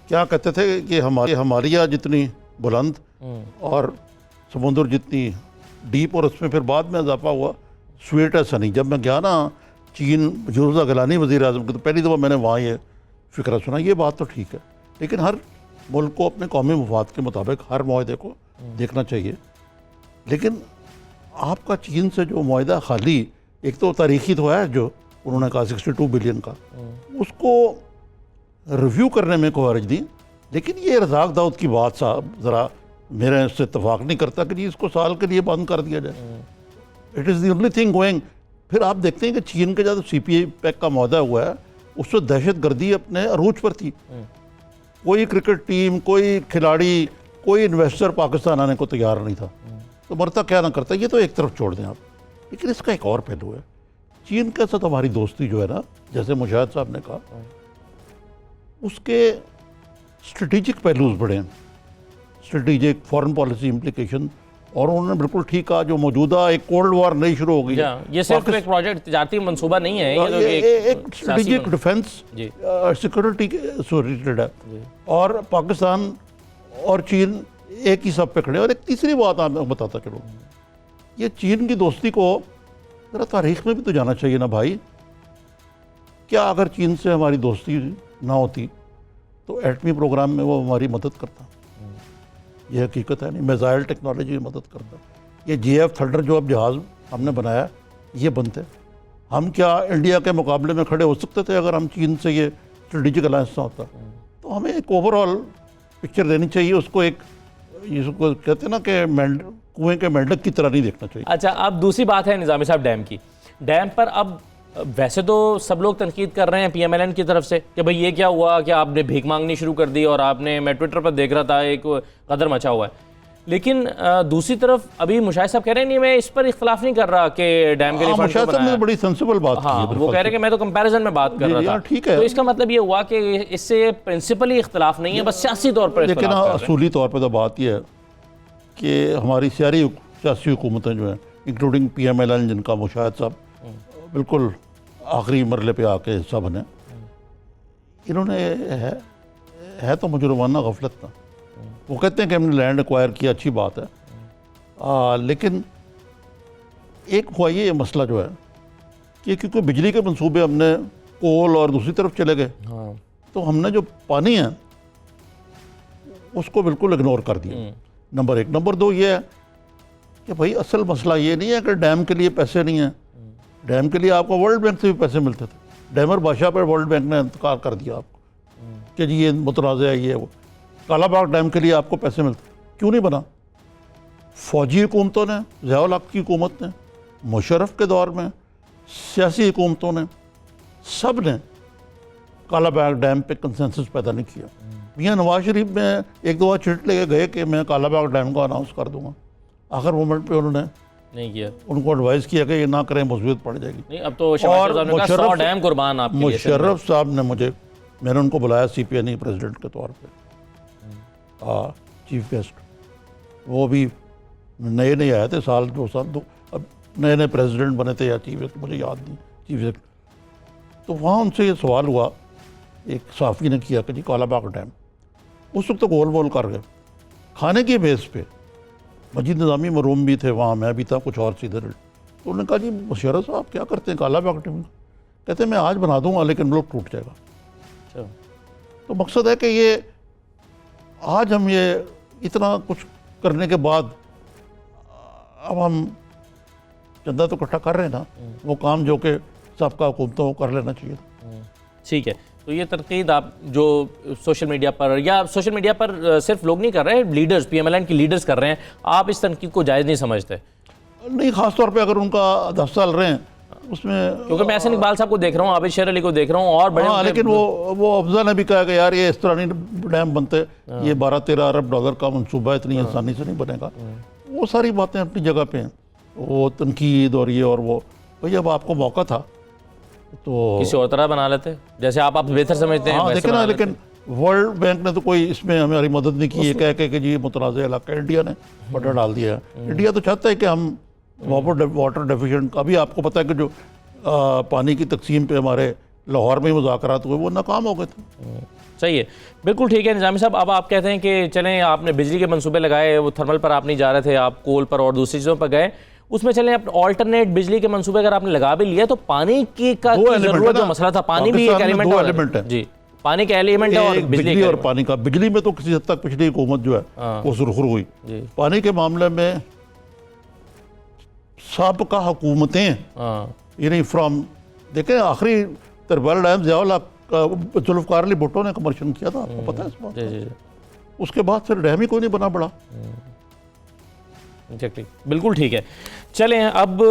کیا کہتے تھے کہ ہماری جتنی بلند اور سمندر جتنی ڈیپ, اور اس میں پھر بعد میں اضافہ ہوا سویٹ ہے سنی. جب میں گیا نا چین, جوزہ گلانی وزیر اعظم کی, تو پہلی دفعہ میں نے وہاں یہ فکرہ سنا. یہ بات تو ٹھیک ہے, لیکن ہر ملک کو اپنے قومی مفاد کے مطابق ہر معاہدے کو دیکھنا چاہیے. لیکن آپ کا چین سے جو معاہدہ خالی, ایک تو تاریخی تو ہے جو انہوں نے کہا 62 بلین کا, اس کو ریویو کرنے میں کوئی حرج نہیں. لیکن یہ رزاق داؤد کی بات صاحب ذرا میرے اس سے اتفاق نہیں کرتا کہ اس کو سال کے لیے بند کر دیا جائے. It is the only thing going. پھر آپ دیکھتے ہیں کہ چین کا جب سی پی آئی پیک کا معاہدہ ہوا ہے اس میں دہشت گردی اپنے عروج پر تھی. کوئی کرکٹ ٹیم, کوئی کھلاڑی, کوئی انویسٹر پاکستان آنے کو تیار نہیں تھا. تو مرتا کیا نہ کرتا, یہ تو ایک طرف چھوڑ دیں آپ. لیکن اس کا ایک اور پہلو ہے, چین کے ساتھ ہماری دوستی جو ہے نا, جیسے مشاہد صاحب نے کہا, اس کے اسٹریٹجک پہلوز بڑے ہیں, اسٹریٹجک فارن پالیسی امپلیکیشن. اور انہوں نے بالکل ٹھیک کہا جو موجودہ ایک کولڈ وار نئی شروع ہو گئی. یہ صرف ایک پروجیکٹ تجارتی منصوبہ نہیں ہے, ایک اسٹریٹجک ڈیفنس سیکورٹی سے ریلیٹڈ ہے. اور پاکستان اور چین ایک ہی سب پہ کھڑے. اور ایک تیسری بات آپ بتاتا چلو, یہ چین کی دوستی کو ذرا تاریخ میں بھی تو جانا چاہیے نا بھائی. کیا اگر چین سے ہماری دوستی نہ ہوتی تو ایٹمی پروگرام میں وہ ہماری مدد کرتا؟ یہ حقیقت ہے نہیں. میزائل ٹیکنالوجی میں مدد کرتا. یہ JF تھنڈر جو اب جہاز ہم نے بنایا یہ بنتے. ہم کیا انڈیا کے مقابلے میں کھڑے ہو سکتے تھے اگر ہم چین سے یہ اسٹریٹجک الائنس نہ ہوتا؟ تو ہمیں ایک اوور آل پکچر دینی چاہیے. اس کو ایک جس کو کہتے ہیں نا کہ کنویں کے مینڈک کی طرح نہیں دیکھنا چاہیے. اچھا, اب دوسری بات ہے نظامی صاحب ڈیم کی. ڈیم پر اب ویسے تو سب لوگ تنقید کر رہے ہیں PMLN کی طرف سے کہ بھئی یہ کیا ہوا کہ آپ نے بھیک مانگنی شروع کر دی, اور آپ نے, میں ٹویٹر پر دیکھ رہا تھا, ایک قدر مچا ہوا ہے. لیکن دوسری طرف ابھی مشاہد صاحب کہہ رہے ہیں نہیں, میں اس پر اختلاف نہیں کر رہا کہ ڈیم کے لیے فنڈ مشاہد صاحب نے بڑی سینسیبل بات کی ہے. وہ کہہ رہے ہیں کہ میں تو کمپیریزن میں بات کر رہا تھا. تو اس کا مطلب یہ ہوا کہ اس سے پرنسپلی اختلاف نہیں ہے, بس سیاسی طور پر لیکن اصولی طور پہ تو بات یہ ہے کہ ہماری سیاسی حکومتیں جو ہیں انکلوڈنگ PMLN جن کا مشاہد صاحب بالکل آخری مرحلے پہ آ کے حصہ بنے, انہوں نے ہے تو مجرمانہ غفلت نا. وہ کہتے ہیں کہ ہم نے لینڈ ایکوائر کیا, اچھی بات ہے, لیکن ایک ہوا یہ مسئلہ جو ہے کہ کیونکہ بجلی کے منصوبے ہم نے کول اور دوسری طرف چلے گئے, تو ہم نے جو پانی ہے اس کو بالکل اگنور کر دیا. نمبر 1. نمبر 2 یہ ہے کہ بھائی اصل مسئلہ یہ نہیں ہے کہ ڈیم کے لیے پیسے نہیں ہیں. ڈیم کے لیے آپ کو ورلڈ بینک سے بھی پیسے ملتے تھے. ڈیمر بادشاہ پر ورلڈ بینک نے انتقال کر دیا آپ کو کہ جی یہ متنازع ہے, یہ وہ. کالا باغ ڈیم کے لیے آپ کو پیسے ملتے, کیوں نہیں بنا؟ فوجی حکومتوں نے، ضیاء الحق کی حکومت نے، مشرف کے دور میں سیاسی حکومتوں نے، سب نے کالا باغ ڈیم پہ کنسنسس پیدا نہیں کیا۔ میاں نواز شریف میں ایک دو چٹ لے کے گئے کہ میں کالا باغ ڈیم کو اناؤنس کر دوں گا، آخر مومنٹ پہ انہوں نے نہیں کیا، ان کو ایڈوائز کیا کہ یہ نہ کریں، مصیبت پڑ جائے گی۔ نہیں اب تو شہباز شریف صاحب نے کہا 100 ڈیم قربان آپ کے لیے۔ مشرف صاحب نے میں نے ان کو بلایا سی پی این ای پریزیڈنٹ کے طور پہ، چیف گیسٹ، وہ بھی نئے نئے آئے تھے، سال 2 سال اب نئے نئے پریزیڈنٹ بنے تھے یا چیف گیسٹ، مجھے یاد نہیں، چیف گیسٹ۔ تو وہاں ان سے یہ سوال ہوا، ایک صحافی نے کیا کہ جی کالا باغ ڈیم، اس وقت تو گول بول کر گئے کھانے کے بیس پہ۔ مجید نظامی مروم بھی تھے وہاں، میں بھی تھا، کچھ اور سیدھے ریٹ۔ تو انہوں نے کہا جی مشرف صاحب کیا کرتے ہیں کالا باغ ڈیم؟ کہتے ہیں میں آج بنا دوں گا لیکن ملک ٹوٹ جائے گا۔ اچھا، تو مقصد ہے کہ یہ آج ہم یہ اتنا کچھ کرنے کے بعد اب ہم چندہ تو اکٹھا کر رہے ہیں نا، وہ کام جو کہ سابقہ حکومتوں کو کر لینا چاہیے۔ ٹھیک ہے، تو یہ تنقید آپ جو سوشل میڈیا پر، یا سوشل میڈیا پر صرف لوگ نہیں کر رہے، leaders, P M L N کی لیڈرز کر رہے ہیں، آپ اس تنقید کو جائز نہیں سمجھتے؟ نہیں، خاص طور پہ اگر ان کا 10 سال رہے ہیں اس میں، کیونکہ میں احسن اقبال صاحب کو دیکھ رہا ہوں، عابد شیر علی کو دیکھ رہا ہوں، اور بڑے لیکن وہ افضل نے بھی کہا کہ یار یہ اس طرح نہیں ڈیم بنتے، یہ 12-13 ارب ڈالر کا منصوبہ اتنی آسانی سے نہیں بنے گا۔ وہ ساری باتیں اپنی جگہ پہ ہیں، وہ تنقید اور یہ اور وہ، بھئی اب آپ کو موقع تھا تو کسی اور طرح بنا لیتے، جیسے آپ بہتر سمجھتے ہیں۔ دیکھیں نا، لیکن ورلڈ بینک نے تو کوئی اس میں ہماری مدد نہیں کی، یہ کہہ کے کہ جی متنازع علاقہ انڈیا نے بٹا ڈال دیا ہے۔ انڈیا تو چاہتا ہے کہ ہم واٹر ڈیفیشنٹ، ابھی آپ کو پتہ ہے کہ جو پانی کی تقسیم پہ ہمارے لاہور میں مذاکرات ہوئے وہ ناکام ہو گئے تھے۔ صحیح ہے، بالکل ٹھیک ہے نظامی صاحب۔ اب آپ کہتے ہیں کہ چلیں آپ نے بجلی کے منصوبے لگائے، وہ تھرمل پر آپ نہیں جا رہے تھے، آپ کول پر اور دوسری چیزوں پر گئے، اس میں چلیں آلٹرنیٹ بجلی کے منصوبے اگر آپ نے لگا بھی لیا تو پانی کی ضرورت جو مسئلہ تھا، پانی بھی ایک ایلیمنٹ ہے۔ جی، پانی کا ایلیمنٹ ہے اور بجلی اور پانی کا۔ بجلی میں تو کسی حد تک پچھلی حکومت جو ہے وہ سرخرو ہوئی، پانی کے معاملے میں سابقہ حکومتیں، یعنی دیکھیں آخری تربال ڈیم ضیاء الحق ذوالفقار علی بھٹو نے کمرشن کیا تھا، آپ کو پتہ ہے اس بات؟ اس کے بعد پھر ڈیم ہی کوئی نہیں بنا پڑا۔ بالکل ٹھیک ہے، چلیں اب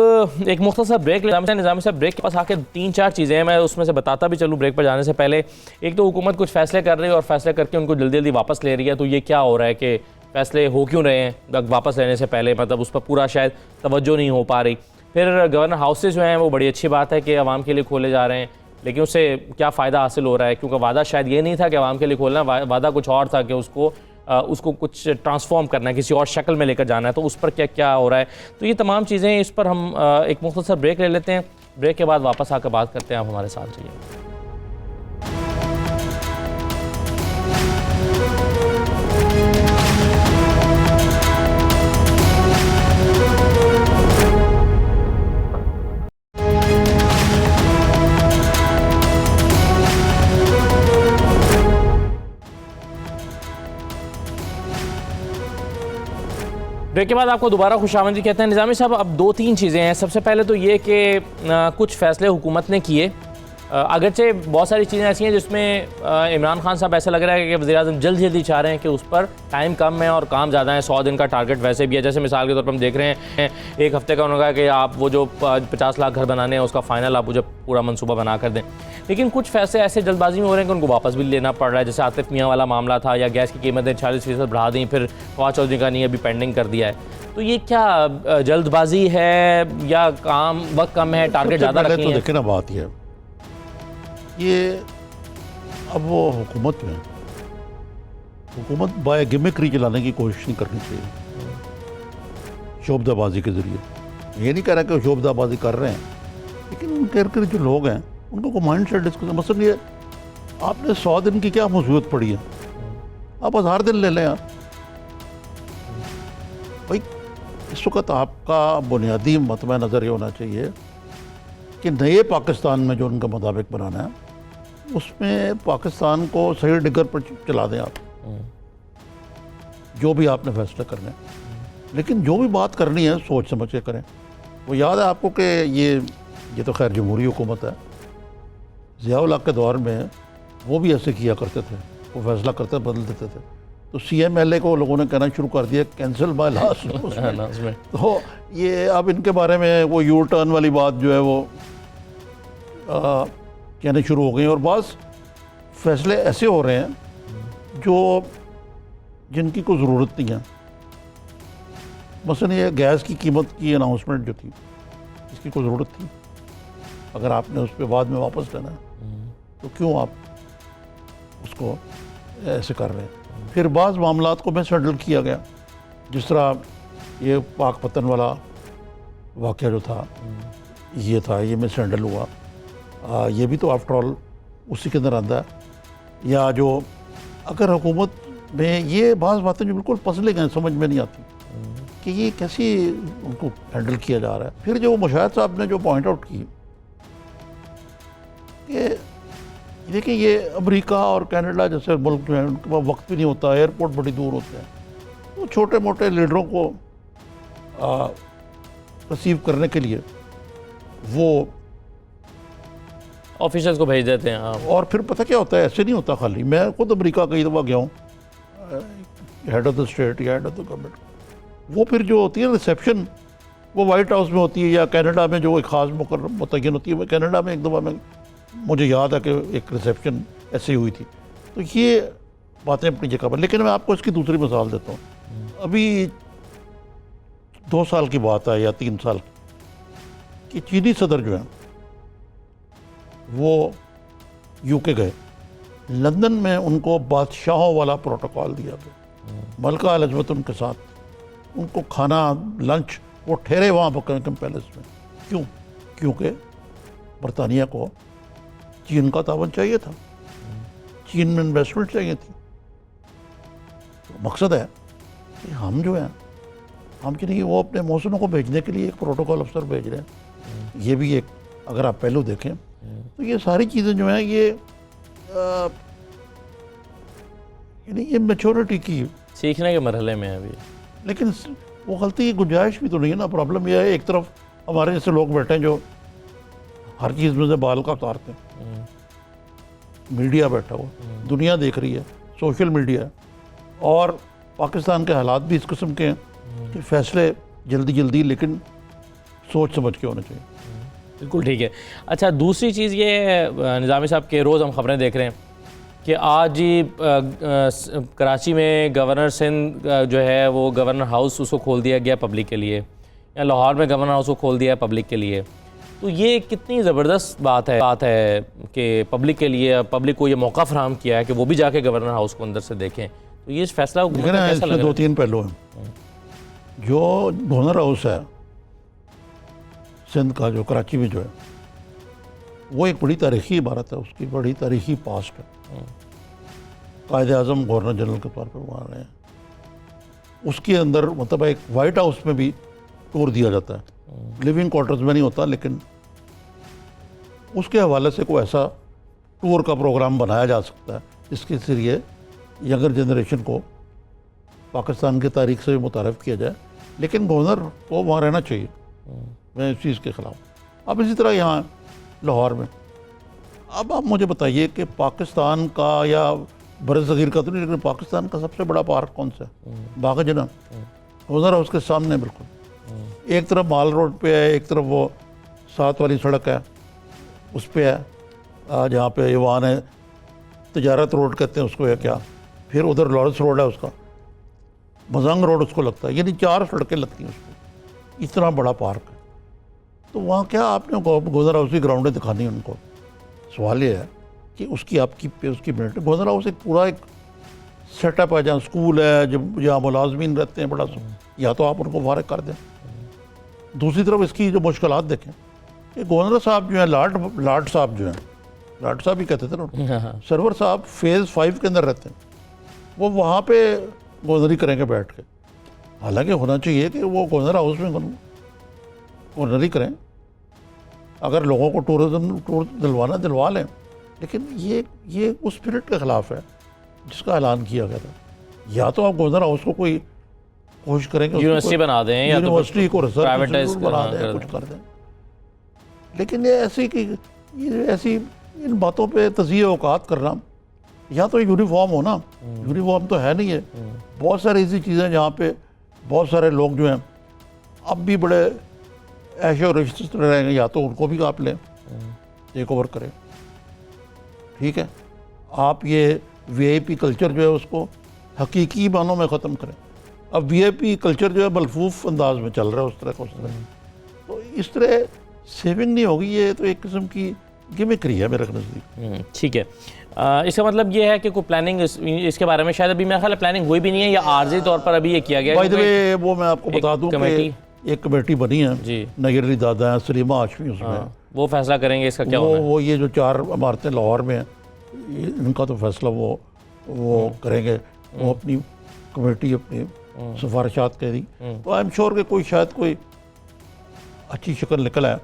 ایک مختصر بریک لیں۔ نظامی صاحب بریک کے پاس آ کے 3-4 چیزیں ہیں، میں اس میں سے بتاتا بھی چلوں بریک پر جانے سے پہلے۔ ایک تو حکومت کچھ فیصلے کر رہی ہے اور فیصلے کر کے ان کو جلدی جلدی واپس لے رہی ہے، تو یہ کیا ہو رہا ہے کہ فیصلے ہو کیوں رہے ہیں واپس لینے سے پہلے، مطلب اس پر پورا شاید توجہ نہیں ہو پا رہی۔ پھر گورنر ہاؤسز جو ہیں وہ بڑی اچھی بات ہے کہ عوام کے لیے کھولے جا رہے ہیں، لیکن اس سے کیا فائدہ حاصل ہو رہا ہے؟ کیونکہ وعدہ شاید یہ نہیں تھا کہ عوام کے لیے کھولنا، وعدہ کچھ اور تھا کہ اس کو کچھ ٹرانسفارم کرنا ہے، کسی اور شکل میں لے کر جانا ہے، تو اس پر کیا کیا ہو رہا ہے؟ تو یہ تمام چیزیں، اس پر ہم ایک مختصر بریک لے لیتے ہیں، بریک کے بعد واپس آ کر بات کرتے ہیں، آپ ہمارے ساتھ رہیے۔ بریک کے بعد آپ کو دوبارہ خوش آمدید کہتے ہیں۔ نظامی صاحب اب 2-3 چیزیں ہیں۔ سب سے پہلے تو یہ کہ کچھ فیصلے حکومت نے کیے، اگرچہ بہت ساری چیزیں ایسی ہیں جس میں عمران خان صاحب ایسا لگ رہا ہے کہ وزیر اعظم جلدی چاہ رہے ہیں کہ اس پر ٹائم کم ہے اور کام زیادہ ہے، 100 دن کا ٹارگٹ ویسے بھی ہے۔ جیسے مثال کے طور پر ہم دیکھ رہے ہیں 1 ہفتے کا انہوں نے کہا کہ آپ وہ جو 50 لاکھ گھر بنانے ہیں اس کا فائنل آپ مجھے پورا منصوبہ بنا کر دیں، لیکن کچھ فیصلے ایسے جلد بازی میں ہو رہے ہیں کہ ان کو واپس بھی لینا پڑ رہا ہے، جیسے عاطف میاں والا معاملہ تھا، یا گیس کی قیمتیں 40% بڑھا دیں، پھر فواد چودھری کا نہیں ابھی پینڈنگ کر دیا ہے۔ تو یہ کیا جلد بازی ہے یا کام وقت کم ہے، ٹارگٹ زیادہ رکھنی ہے؟ دیکھیں نا بات یہ اب وہ حکومت میں حکومت بائی گمکری چلانے کی کوشش نہیں کرنی چاہیے شعبدہ بازی کے ذریعے۔ یہ نہیں کہہ رہا کہ وہ شعبدہ بازی کر رہے ہیں، لیکن ان کے جو لوگ ہیں ان کو مائنڈ سیٹ ڈسکس، مثلا یہ آپ نے 100 دن کی کیا مصیبت پڑی ہے، آپ 1000 دن لے لیں آپ۔ بھائی اس وقت آپ کا بنیادی مطمع نظر یہ ہونا چاہیے کہ نئے پاکستان میں جو ان کا مطابق بنانا ہے اس میں پاکستان کو صحیح ڈگر پر چلا دیں آپ، جو بھی آپ نے فیصلہ کرنا ہے، لیکن جو بھی بات کرنی ہے سوچ سمجھ کے کریں۔ وہ یاد ہے آپ کو کہ یہ تو خیر جمہوری حکومت ہے، ضیاء الحق کے دور میں وہ بھی ایسے کیا کرتے تھے، وہ فیصلہ کرتے بدل دیتے تھے، تو CMLA کو لوگوں نے کہنا شروع کر دیا کینسل بائی لاسٹ. تو یہ اب ان کے بارے میں وہ یو ٹرن والی بات جو ہے وہ کہنے شروع ہو گئی. اور بعض فیصلے ایسے ہو رہے ہیں جن کی کوئی ضرورت نہیں ہے. مثلا یہ گیس کی قیمت کی اناؤنسمنٹ جو تھی اس کی کوئی ضرورت تھی؟ اگر آپ نے اس پہ بعد میں واپس لینا ہے تو کیوں آپ اس کو ایسے کر رہے ہیں؟ پھر بعض معاملات کو مس ہینڈل کیا گیا، جس طرح یہ پاک پتن والا واقعہ جو تھا یہ مس ہینڈل ہوا. یہ بھی تو آفٹر آل اسی کے اندر آتا ہے. یا جو اگر حکومت میں یہ بعض باتیں جو بالکل پسلے گئے سمجھ میں نہیں آتی کہ یہ کیسی ان کو ہینڈل کیا جا رہا ہے. پھر جو مشاہد صاحب نے جو پوائنٹ آؤٹ کی کہ دیکھیں یہ امریکہ اور کینیڈا جیسے ملک جو ہیں ان کے پاس وقت بھی نہیں ہوتا، ایئرپورٹ بڑی دور ہوتے ہیں، تو چھوٹے موٹے لیڈروں کو ریسیو کرنے کے لیے وہ آفیشلز کو بھیج دیتے ہیں. اور پھر پتہ کیا ہوتا ہے، ایسے نہیں ہوتا خالی. میں خود امریکہ کئی دفعہ گیا ہوں، ہیڈ آف دا اسٹیٹ یا ہیڈ آف دا گورنمنٹ، وہ پھر جو ہوتی ہے ریسیپشن وہ وائٹ ہاؤس میں ہوتی ہے یا کینیڈا میں جو ایک خاص مقرر متعین ہوتی ہے. وہ کینیڈا میں ایک دفعہ میں مجھے یاد ہے کہ ایک ریسیپشن ایسی ہوئی تھی. تو یہ باتیں اپنی جگہ پر. لیکن میں آپ کو اس کی دوسری مثال دیتا ہوں. ابھی 2 سال کی بات ہے یا 3 سال کی کہ چینی صدر جو ہیں وہ UK گئے. لندن میں ان کو بادشاہوں والا پروٹوکول دیا گیا، ملکہ الزبتھ ان کے ساتھ، ان کو کھانا لنچ وہ ٹھہرے وہاں بکنگھم پیلس میں. کیوں؟ کیونکہ برطانیہ کو چین کا تعاون چاہیے تھا، چین میں انویسٹمنٹ چاہیے تھی. تو مقصد ہے کہ ہم جو ہیں ہم کہ نہیں وہ اپنے موسموں کو بھیجنے کے لیے ایک پروٹوکول افسر بھیج رہے ہیں. یہ بھی ایک اگر آپ پہلو دیکھیں تو یہ ساری چیزیں جو ہیں یہ یعنی یہ میچورٹی کی سیکھنے کے مرحلے میں ابھی. لیکن وہ غلطی کی گنجائش بھی تو نہیں ہے نا. پرابلم یہ ہے ایک طرف ہمارے جیسے لوگ بیٹھے ہیں جو ہر چیز میں سے بال کا اتارتے ہیں، میڈیا بیٹھا ہوا، دنیا دیکھ رہی ہے، سوشل میڈیا ہے، اور پاکستان کے حالات بھی اس قسم کے ہیں کہ فیصلے جلدی لیکن سوچ سمجھ کے ہونے چاہیے. بالکل ٹھیک ہے. اچھا دوسری چیز یہ ہے نظامی صاحب کہ روز ہم خبریں دیکھ رہے ہیں کہ آج کراچی میں گورنر سندھ جو ہے وہ گورنر ہاؤس اس کو کھول دیا گیا پبلک کے لیے، یا لاہور میں گورنر ہاؤس کو کھول دیا ہے پبلک کے لیے. تو یہ کتنی زبردست بات ہے کہ پبلک کے لیے پبلک کو یہ موقع فراہم کیا ہے کہ وہ بھی جا کے گورنر ہاؤس کو اندر سے دیکھیں. تو یہ فیصلہ اس میں 2-3 پہلو ہیں. جو گورنر ہاؤس ہے سندھ کا جو کراچی میں جو ہے وہ ایک بڑی تاریخی عمارت ہے، اس کی بڑی تاریخی پاسٹ ہے. قائد اعظم گورنر جنرل کے طور پر وہاں رہے ہیں. اس کے اندر مطلب ایک وائٹ ہاؤس میں بھی ٹور دیا جاتا ہے، لیونگ کوارٹرز میں نہیں ہوتا، لیکن اس کے حوالے سے کوئی ایسا ٹور کا پروگرام بنایا جا سکتا ہے جس کے ذریعے ینگر جنریشن کو پاکستان کی تاریخ سے متعارف کیا جائے. لیکن گورنر کو وہاں رہنا چاہیے، میں اس چیز کے خلاف. اب اسی طرح یہاں لاہور میں اب آپ مجھے بتائیے کہ پاکستان کا یا بر صغیر کا تو نہیں لیکن پاکستان کا سب سے بڑا پارک کون سا ہے؟ باغ جناح. گورنر ہاؤس کے سامنے بالکل ایک طرف مال روڈ پہ ہے، ایک طرف وہ 7 والی سڑک ہے اس پہ ہے جہاں پہ ایوان ہے، تجارت روڈ کہتے ہیں اس کو یا کیا، پھر ادھر لارنس روڈ ہے اس کا، مزنگ روڈ اس کو لگتا ہے، یعنی 4 سڑکیں لگتی ہیں اس کو. اتنا بڑا پارک ہے. تو وہاں کیا آپ نے گورنر ہاؤس کی گراؤنڈیں دکھانی ان کو؟ سوال یہ ہے کہ اس کی آپ کی اس کی منٹ گورنر ہاؤس ایک پورا ایک سیٹ اپ ہے جہاں اسکول ہے، جہاں ملازمین رہتے ہیں، بڑا یا تو آپ ان کو فارغ کر دیں. دوسری طرف اس کی جو مشکلات دیکھیں کہ گورنر صاحب جو ہیں لاٹ صاحب جو ہیں، لاٹ صاحب ہی کہتے تھے نا، سرور صاحب فیز 5 کے اندر رہتے ہیں. وہ وہاں پہ گورنری کریں گے بیٹھ کے. حالانکہ ہونا چاہیے کہ وہ گورنر ہاؤس میں گورنری کریں. اگر لوگوں کو ٹور دلوانا دلوا لیں، لیکن یہ اس اسپرٹ کے خلاف ہے جس کا اعلان کیا گیا تھا. یا تو آپ گورنر ہاؤس کو کوئی کوشش کریں کہ یونیورسٹی بنا دیں، یا یونیورسٹی کو پرائیویٹائز بنا دیں، کچھ کر دیں. لیکن یہ ایسی ان باتوں پہ تجزیہ اوقات کرنا یا تو یونیفارم ہو نا, یونیفارم تو ہے نہیں ہے. بہت ساری ایسی چیزیں جہاں پہ بہت سارے لوگ جو ہیں اب بھی بڑے ایشے اور رشتے رہیں گے, یا تو ان کو بھی آپ لیں, ٹیک اوور کریں. ٹھیک ہے, آپ یہ وی آئی پی کلچر جو ہے اس کو حقیقی معنوں میں ختم کریں. اب وی آئی پی کلچر جو ہے ملفوف انداز میں چل رہا ہے اس طرح کا, اس طرح. تو اس طرح سیونگ نہیں ہوگی, یہ تو ایک قسم کی گیمکری ہے میرے نزدیک. ٹھیک ہے, اس کا مطلب یہ ہے کہ کوئی پلاننگ اس کے بارے میں شاید ابھی میرا خیال ہے پلاننگ ہوئی بھی نہیں ہے, یا عارضی طور پر ابھی یہ کیا گیا بائی دی وے وہ میں آپ کو بتا دوں کہ ایک کمیٹی بنی ہے, جی, نیر علی دادا ہیں, سلیمہ ہاشمی اس میں, وہ فیصلہ کریں گے اس کا کیا ہونا ہے. وہ یہ جو 4 عمارتیں لاہور میں ہیں ان کا تو فیصلہ وہ کریں گے. وہ اپنی کمیٹی اپنی سفارشات کہہ دی, تو آئی ایم شیور کہ کوئی شاید کوئی اچھی شکل نکل ہے.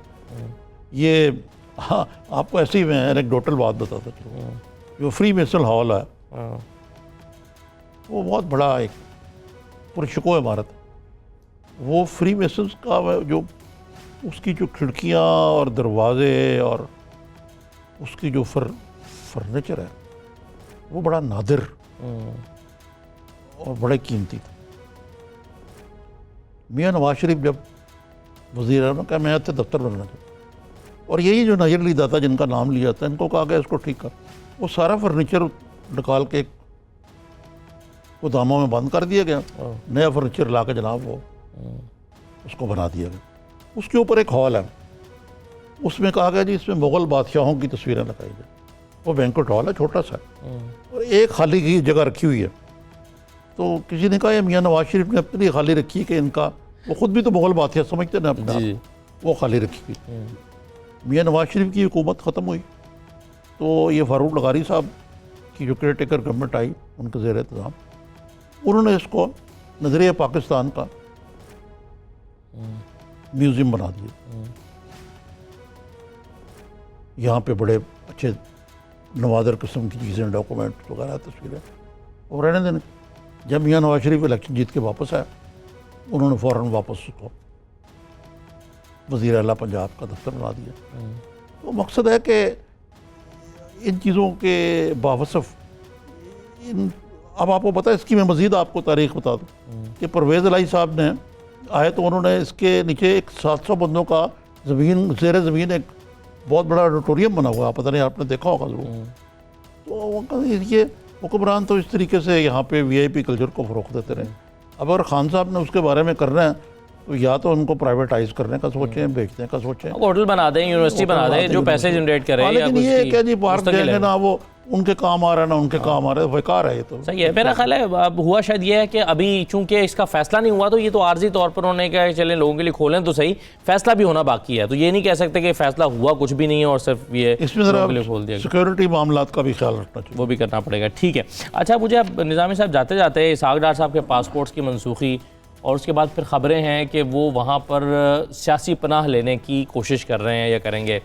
یہ ہاں آپ کو ایسے ہی میں اینیکڈوٹل بات بتاتا ہوں, جو فری میسن ہال ہے وہ بہت بڑا ایک پرشکو عمارت ہے. وہ فری میسنس کا جو اس کی جو کھڑکیاں اور دروازے اور اس کی جو فرنیچر ہے وہ بڑا نادر اور بڑے قیمتی تھا. میاں نواز شریف جب وزیر اعظم نے کہا میں آتے دفتر بننا چاہتا ہوں, اور یہی جو نیر علی داتا جن کا نام لیا جاتا ہے ان کو کہا گیا اس کو ٹھیک کر. وہ سارا فرنیچر نکال کے گوداموں میں بند کر دیا گیا, نیا فرنیچر لا کے جناب وہ اس کو بنا دیا گیا. اس کے اوپر ایک ہال ہے, اس میں کہا گیا جی اس میں مغل بادشاہوں کی تصویریں لگائی جائیں. وہ بینکوٹ ہال ہے, چھوٹا سا, اور ایک خالی کی جگہ رکھی ہوئی ہے. تو کسی نے کہا یہ میاں نواز شریف نے اپنے لیے خالی رکھی ہے کہ ان کا, وہ خود بھی تو مغل بادشاہ سمجھتے نا اپنا, وہ خالی رکھی ہوئی. میاں نواز شریف کی حکومت ختم ہوئی تو یہ فاروق لغاری صاحب کی جو کیئر ٹیکر گورنمنٹ آئی ان کے زیر انتظام, انہوں نے اس کو نظریہ پاکستان کا میوزیم بنا دیا. یہاں پہ بڑے اچھے نوادر قسم کی چیزیں, ڈاکومنٹ وغیرہ, تصویریں, اور رہنے دینے. جب میاں نواز شریف الیکشن جیت کے واپس آیا انہوں نے فوراً واپس اس کو وزیر اعلیٰ پنجاب کا دفتر بنا دیا. تو مقصد ہے کہ ان چیزوں کے باوصف اب آپ کو پتہ ہے, اس کی میں مزید آپ کو تاریخ بتا دوں کہ پرویز الہی صاحب نے آئے تو انہوں نے اس کے نیچے ایک 700 بندوں کا زمین, زیر زمین ایک بہت بڑا آڈیٹوریم بنا ہوا, پتہ نہیں آپ نے دیکھا ہوگا ضرور. تو یہ حکمران تو اس طریقے سے یہاں پہ وی آئی پی کلچر کو فروغ دیتے رہے. اب اگر خان صاحب نے اس کے بارے میں کرنا ہے تو یا تو ان کو پرائیویٹائز کرنے کا سوچیں, بیچنے کا سوچیں, ہوٹل بنا دیں, یونیورسٹی بنا دیں, جو پیسے جنریٹ کرے. لیکن یہ کہ جی پارک دیں گے نا, وہ ان کے کام آ رہا ہے نا ان کے کام آ رہا ہے, بیکار ہے یہ تو. صحیح ہے. میرا خیال ہے اب ہوا شاید یہ ہے کہ ابھی چونکہ اس کا فیصلہ نہیں ہوا تو یہ تو عارضی طور پر انہوں نے کہا کہ چلیں لوگوں کے لیے کھولیں تو صحیح, فیصلہ بھی ہونا باقی ہے. تو یہ نہیں کہہ سکتے کہ فیصلہ ہوا کچھ بھی نہیں ہے اور صرف یہ اس میں ذرا سیکورٹی معاملات کا بھی خیال رکھنا چاہیے, وہ بھی کرنا پڑے گا. ٹھیک ہے. اچھا مجھے اب نظامی صاحب جاتے جاتے اسحاق ڈار صاحب کے پاسپورٹس کی منسوخی اور اس کے بعد پھر خبریں ہیں کہ وہ وہاں پر سیاسی پناہ لینے کی کوشش کر رہے ہیں یا کریں گے,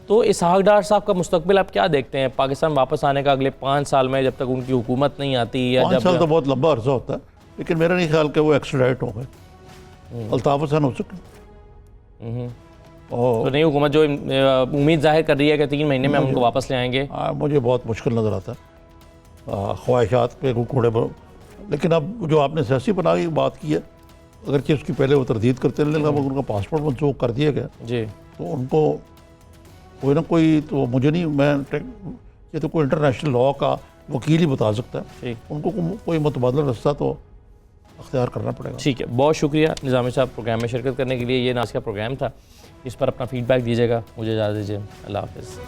تو اسحاق ڈار صاحب کا مستقبل آپ کیا دیکھتے ہیں پاکستان واپس آنے کا اگلے 5 سال میں, جب تک ان کی حکومت نہیں آتی؟ یا 5 سال تو بہت لمبا عرصہ ہوتا ہے, لیکن میرا نہیں خیال کہ وہ ایکسٹریڈائٹ ہو گئے. الطاف حسین ہو سکے, تو نئی حکومت جو امید ظاہر کر رہی ہے کہ 3 مہینے میں ہم ان کو واپس لے آئیں گے, مجھے بہت مشکل نظر آتا ہے. خواہشات پہ کوڑے پر, لیکن اب جو آپ نے سیاسی پناہ کی بات کی ہے, اگرچہ اس کی پہلے وہ تردید کرتے رہے, لیکن ان کا پاسپورٹ منسوخ کر دیا گیا جی, تو ان کو کوئی نہ کوئی, تو مجھے نہیں, میں یہ تو کوئی انٹرنیشنل لاء کا وکیل ہی بتا سکتا ہے, ان کو کوئی متبادل رستہ تو اختیار کرنا پڑے گا. ٹھیک ہے, بہت شکریہ نظامی صاحب پروگرام میں شرکت کرنے کے لیے. یہ ناز کا پروگرام تھا, اس پر اپنا فیڈ بیک دیجیے گا. مجھے اجازت دیجیے, اللہ حافظ.